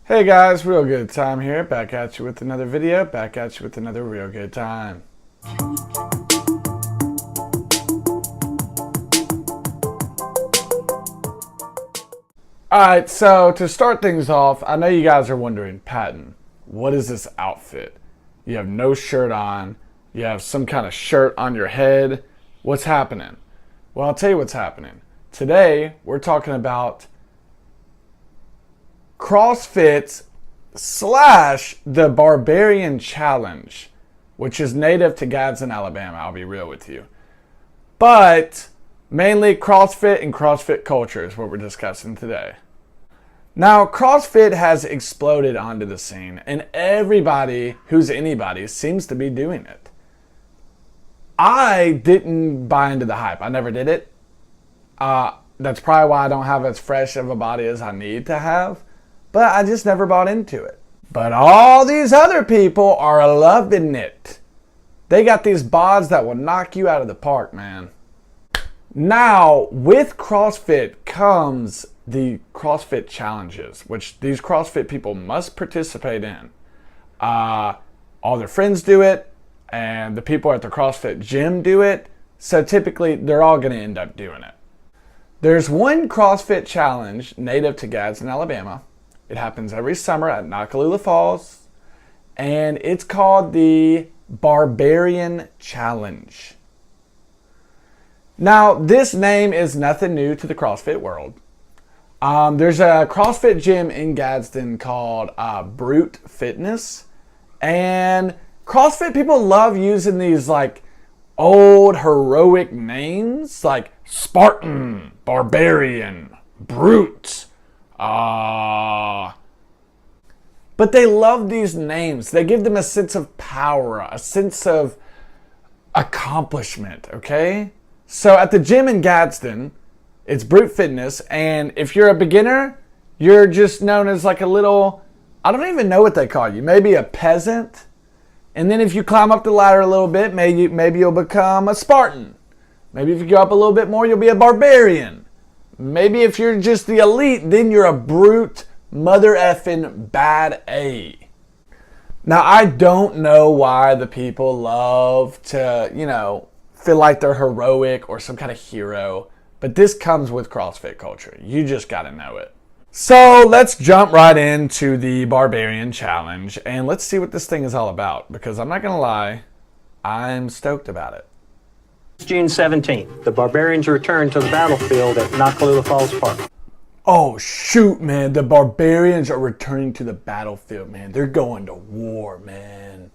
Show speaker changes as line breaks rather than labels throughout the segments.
Hey guys, real good time here. Back at you with another video. Back at you with another real good time. Alright, so to start things off, I know you guys are wondering, Patton, what is this outfit? You have no shirt on. You have some kind of shirt on your head. What's happening? Well, I'll tell you what's happening. Today, we're talking about Crossfit / the Barbarian Challenge, which is native to Gadsden, Alabama. I'll be real with you. But mainly CrossFit and CrossFit culture is what we're discussing today. Now, CrossFit has exploded onto the scene, and everybody who's anybody seems to be doing it. I didn't buy into the hype. I never did it. That's probably why I don't have as fresh of a body as I need to have. But I just never bought into it. But all these other people are loving it. They got these bods that will knock you out of the park, man. Now, with CrossFit comes the CrossFit challenges, which these CrossFit people must participate in. All their friends do it, and the people at the CrossFit gym do it. So typically, they're all going to end up doing it. There's one CrossFit challenge native to Gadsden, Alabama. It happens every summer at Nakalula Falls, and it's called the Barbarian Challenge. Now, this name is nothing new to the CrossFit world. There's a CrossFit gym in Gadsden called Brute Fitness, and CrossFit people love using these like old heroic names like Spartan, Barbarian, Brute. But they love these names. They give them a sense of power, a sense of accomplishment, okay? So at the gym in Gadsden, it's Brute Fitness, and if you're a beginner, you're just known as like a little, I don't even know what they call you, maybe a peasant. And then if you climb up the ladder a little bit, maybe you'll become a Spartan. Maybe if you go up a little bit more, you'll be a barbarian. Maybe if you're just the elite, then you're a brute mother effing bad A. Now, I don't know why the people love to, feel like they're heroic or some kind of hero, but this comes with CrossFit culture. You just got to know it. So let's jump right into the Barbarian Challenge, and let's see what this thing is all about, because I'm not going to lie, I'm stoked about it.
June 17th, the Barbarians return to the battlefield at Nakalula Falls Park.
Oh shoot, man, the Barbarians are returning to the battlefield, man. They're going to war, man.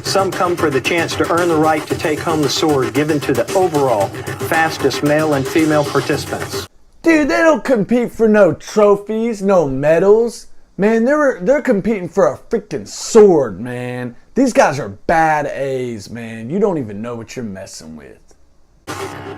Some come for the chance to earn the right to take home the sword given to the overall fastest male and female participants.
Dude, they don't compete for no trophies, no medals. Man, they're competing for a freaking sword, man. These guys are bad A's, man. You don't even know what you're messing with.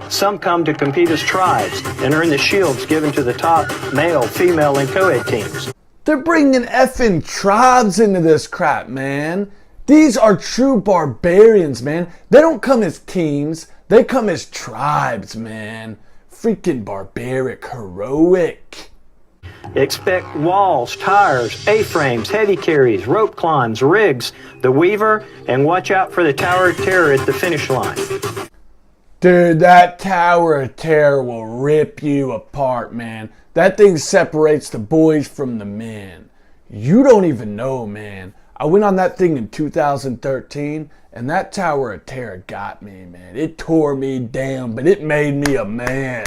Some come to compete as tribes and earn the shields given to the top male, female, and co-ed teams.
They're bringing effing tribes into this crap, man. These are true barbarians, man. They don't come as teams. They come as tribes, man. Freaking barbaric, heroic.
Expect walls, tires, A-frames, heavy carries, rope climbs, rigs, the Weaver, and watch out for the Tower of Terror at the finish line.
Dude, that Tower of Terror will rip you apart, man. That thing separates the boys from the men. You don't even know, man. I went on that thing in 2013, and that Tower of Terror got me, man. It tore me down, but it made me a man.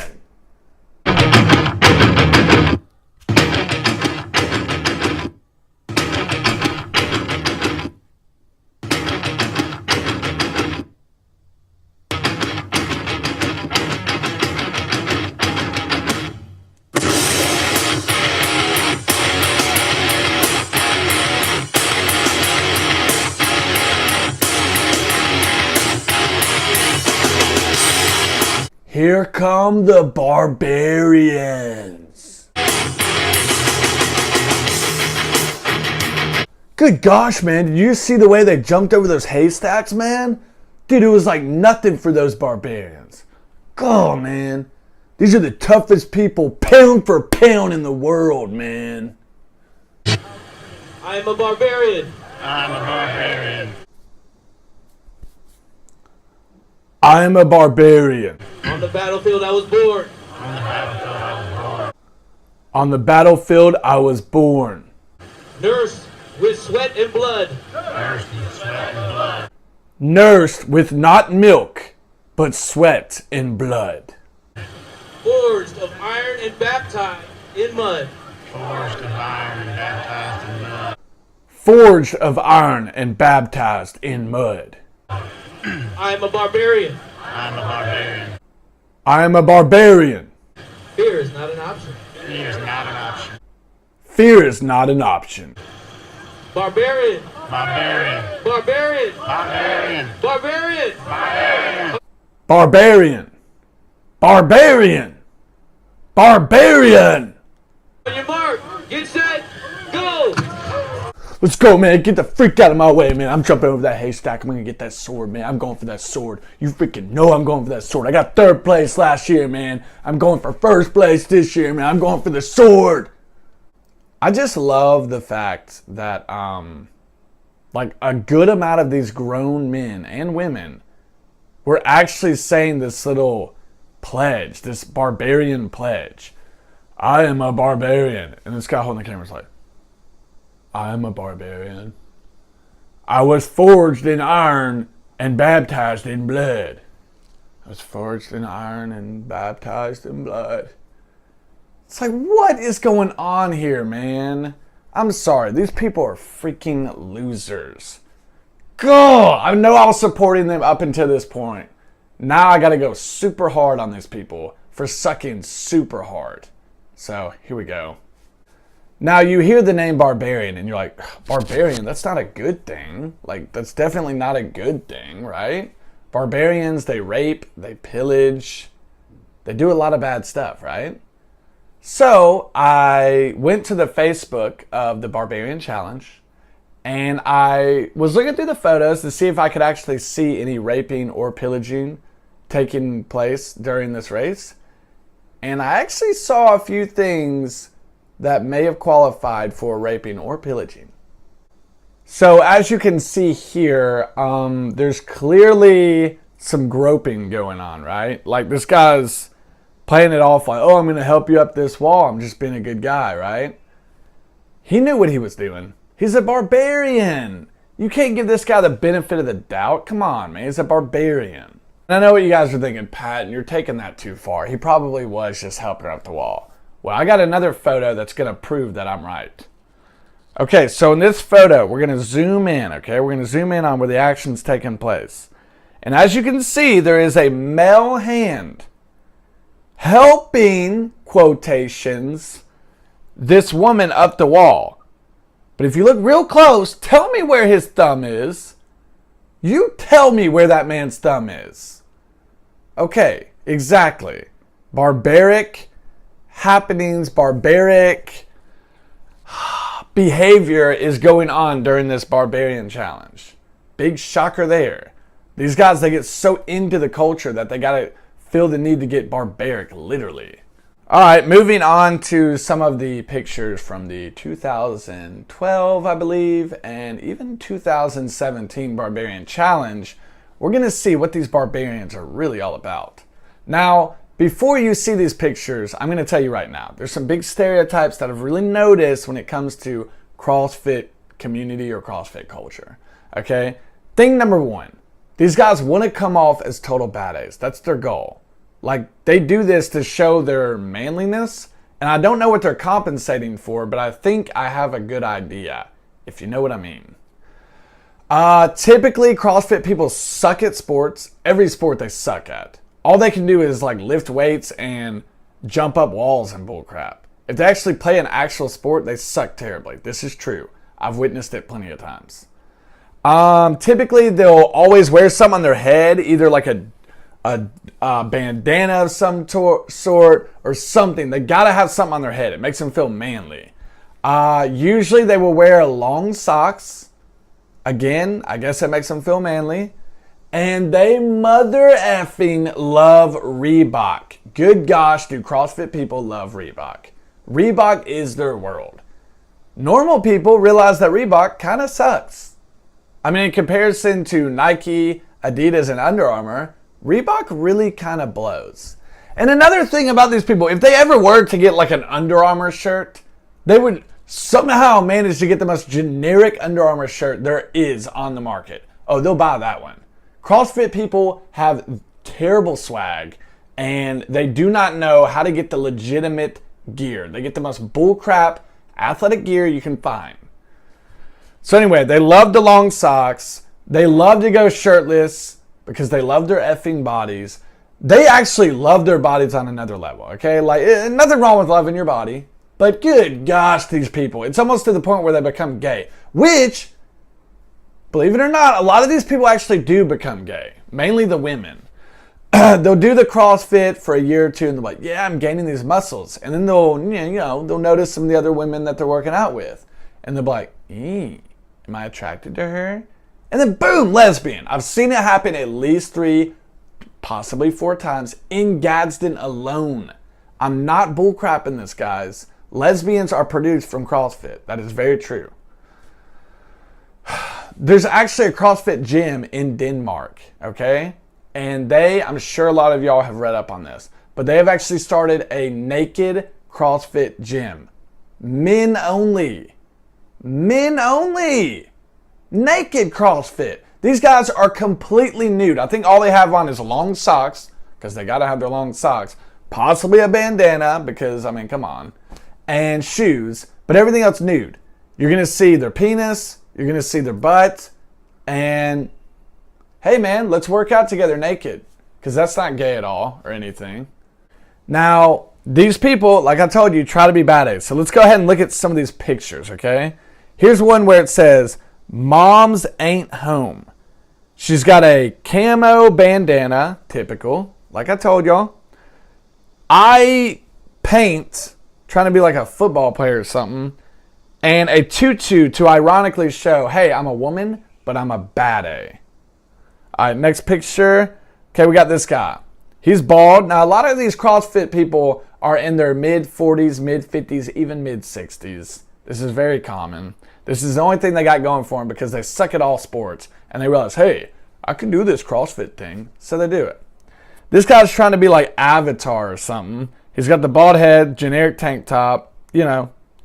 Here come the barbarians. Good gosh, man. Did you see the way they jumped over those haystacks, man? Dude, it was like nothing for those barbarians. Oh, man. These are the toughest people pound for pound in the world, man.
I am a barbarian.
I'm a barbarian.
I am a barbarian.
On the battlefield I was born.
On the battlefield I was born.
On the battlefield I was born.
Nursed with sweat and blood.
Nursed with sweat and blood.
Nursed with not milk, but sweat and blood.
Forged of iron and baptized in mud.
Forged of iron and baptized in mud.
Forged of iron and baptized in mud.
I am a barbarian.
I'm a barbarian.
I am a barbarian.
Fear is not an option.
Fear is not an option.
Fear is not an option.
Barbarian.
Barbarian.
Barbarian.
Barbarian.
Barbarian.
Barbarian.
Barbarian. Barbarian. Barbarian.
On your mark. Get set. Go.
Let's go, man. Get the freak out of my way, man. I'm jumping over that haystack. I'm going to get that sword, man. I'm going for that sword. You freaking know I'm going for that sword. I got third place last year, man. I'm going for first place this year, man. I'm going for the sword. I just love the fact that, like, a good amount of these grown men and women were actually saying this little pledge, this barbarian pledge. I am a barbarian. And this guy holding the camera's like, I am a barbarian. I was forged in iron and baptized in blood. I was forged in iron and baptized in blood. It's like, what is going on here, man? I'm sorry. These people are freaking losers. God, I know I was supporting them up until this point. Now I got to go super hard on these people for sucking super hard. So, here we go. Now, you hear the name barbarian and you're like, barbarian, that's not a good thing. Like, that's definitely not a good thing, right? Barbarians, they rape, they pillage, they do a lot of bad stuff, right? So, I went to the Facebook of the Barbarian Challenge and I was looking through the photos to see if I could actually see any raping or pillaging taking place during this race. And I actually saw a few things that may have qualified for raping or pillaging. So as you can see here, there's clearly some groping going on, right? Like this guy's playing it off like, oh, I'm going to help you up this wall. I'm just being a good guy, right? He knew what he was doing. He's a barbarian. You can't give this guy the benefit of the doubt. Come on, man. He's a barbarian. And I know what you guys are thinking, Pat, and you're taking that too far. He probably was just helping up the wall. Well, I got another photo that's going to prove that I'm right. Okay, so in this photo, we're going to zoom in, okay? We're going to zoom in on where the action's taking place. And as you can see, there is a male hand helping, quotations, this woman up the wall. But if you look real close, tell me where his thumb is. You tell me where that man's thumb is. Okay, exactly. Barbaric happenings, barbaric behavior is going on during this barbarian challenge. Big shocker there. These guys, they get so into the culture that they gotta feel the need to get barbaric, literally. All right, moving on to some of the pictures from the 2012, I believe, and even 2017 Barbarian Challenge. We're gonna see what these barbarians are really all about. Now, before you see these pictures, I'm going to tell you right now, there's some big stereotypes that I've really noticed when it comes to CrossFit community or CrossFit culture. Okay? Thing number one, these guys want to come off as total badass. That's their goal. Like, they do this to show their manliness, and I don't know what they're compensating for, but I think I have a good idea, if you know what I mean. Typically, CrossFit people suck at sports. Every sport they suck at. All they can do is like lift weights and jump up walls and bullcrap. If they actually play an actual sport, they suck terribly. This is true. I've witnessed it plenty of times. Typically, they'll always wear something on their head, either like a bandana of some sort or something. They gotta have something on their head. It makes them feel manly. Usually, they will wear long socks. Again, I guess it makes them feel manly. And they mother effing love Reebok. Good gosh, do CrossFit people love Reebok. Reebok is their world. normal people realize that Reebok kind of sucks. I mean, in comparison to Nike, Adidas, and Under Armour, Reebok really kind of blows. And another thing about these people, if they ever were to get like an Under Armour shirt, they would somehow manage to get the most generic Under Armour shirt there is on the market. Oh, they'll buy that one. CrossFit people have terrible swag, and they do not know how to get the legitimate gear. They get the most bullcrap athletic gear you can find. So anyway, they love the long socks. They love to go shirtless because they love their effing bodies. They actually love their bodies on another level, okay? Like, nothing wrong with loving your body, but good gosh, these people. It's almost to the point where they become gay, which, believe it or not, a lot of these people actually do become gay, mainly the women. They'll do the CrossFit for a year or two and they're like, yeah, I'm gaining these muscles. And then they'll notice some of the other women that they're working out with. And they'll be like, am I attracted to her? And then boom, lesbian. I've seen it happen at least 3, possibly 4 times in Gadsden alone. I'm not bullcrapping this, guys. Lesbians are produced from CrossFit. That is very true. There's actually a CrossFit gym in Denmark, okay? And I'm sure a lot of y'all have read up on this, but they have actually started a naked CrossFit gym. Men only. Men only. Naked CrossFit. These guys are completely nude. I think all they have on is long socks, because they got to have their long socks. Possibly a bandana, because, I mean, come on. And shoes, but everything else nude. You're going to see their penis, you're going to see their butt, and hey man, let's work out together naked, because that's not gay at all or anything. Now, these people, like I told you, try to be badass. So let's go ahead and look at some of these pictures, okay? Here's one where it says, Moms Ain't Home. She's got a camo bandana, typical, like I told y'all. I paint, trying to be like a football player or something, and a tutu to ironically show, hey, I'm a woman, but I'm a baddie. All right, next picture. Okay, we got this guy. He's bald. Now, a lot of these CrossFit people are in their mid-40s, mid-50s, even mid-60s. This is very common. This is the only thing they got going for them because they suck at all sports. And they realize, hey, I can do this CrossFit thing. So they do it. This guy's trying to be like Avatar or something. He's got the bald head, generic tank top,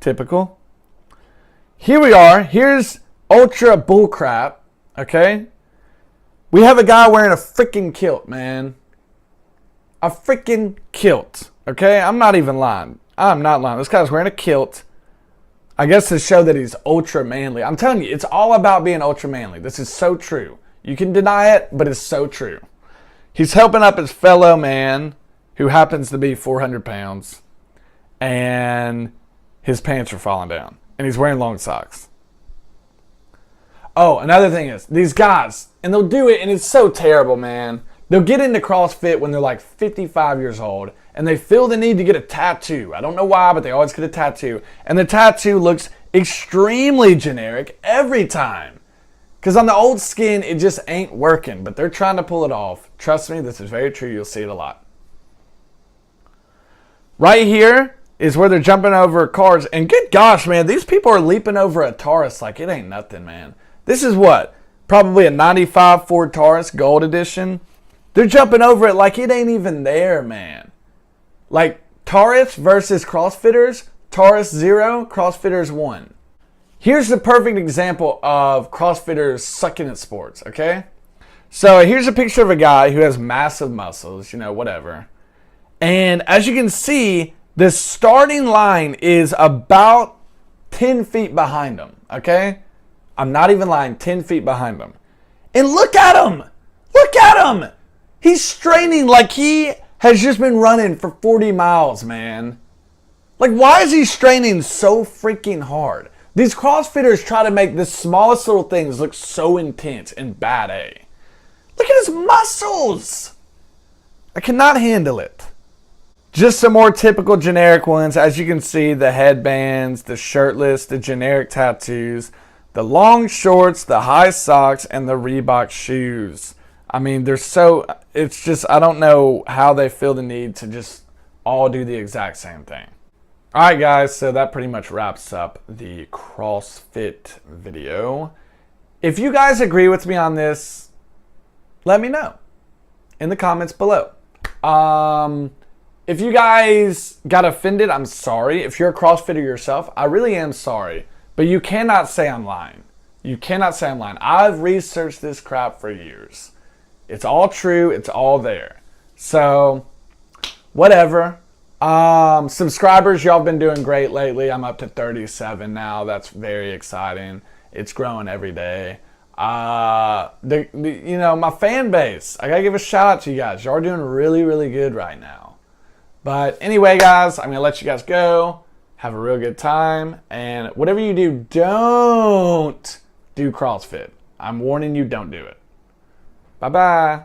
typical. Here we are. Here's ultra bullcrap, okay? We have a guy wearing a freaking kilt, man. A freaking kilt, okay? I'm not even lying. I'm not lying. This guy's wearing a kilt. I guess to show that he's ultra manly. I'm telling you, it's all about being ultra manly. This is so true. You can deny it, but it's so true. He's helping up his fellow man who happens to be 400 pounds. And his pants are falling down. And he's wearing long socks. Oh, another thing is, these guys, and they'll do it, and it's so terrible, man. They'll get into CrossFit when they're like 55 years old, and they feel the need to get a tattoo. I don't know why, but they always get a tattoo. And the tattoo looks extremely generic every time. Because on the old skin, it just ain't working, but they're trying to pull it off. Trust me, this is very true. You'll see it a lot. Right here is where they're jumping over cars. And good gosh, man, these people are leaping over a Taurus like it ain't nothing, man. This is what? Probably a 95 Ford Taurus Gold Edition. They're jumping over it like it ain't even there, man. Like Taurus versus CrossFitters. Taurus 0, CrossFitters 1. Here's the perfect example of CrossFitters sucking at sports, okay? So here's a picture of a guy who has massive muscles, whatever. And as you can see, the starting line is about 10 feet behind him, okay? I'm not even lying, 10 feet behind him. And look at him! Look at him! He's straining like he has just been running for 40 miles, man. Like, why is he straining so freaking hard? These CrossFitters try to make the smallest little things look so intense and bad, eh? Look at his muscles! I cannot handle it. Just some more typical generic ones. As you can see, the headbands, the shirtless, the generic tattoos, the long shorts, the high socks, and the Reebok shoes. I mean, it's just, I don't know how they feel the need to just all do the exact same thing. All right, guys, so that pretty much wraps up the CrossFit video. If you guys agree with me on this, let me know in the comments below. If you guys got offended, I'm sorry. If you're a CrossFitter yourself, I really am sorry. But you cannot say I'm lying. You cannot say I'm lying. I've researched this crap for years. It's all true. It's all there. So, whatever. Subscribers, y'all been doing great lately. I'm up to 37 now. That's very exciting. It's growing every day. My fan base. I gotta give a shout out to you guys. Y'all are doing really, really good right now. But anyway, guys, I'm going to let you guys go. Have a real good time. And whatever you do, don't do CrossFit. I'm warning you, don't do it. Bye-bye.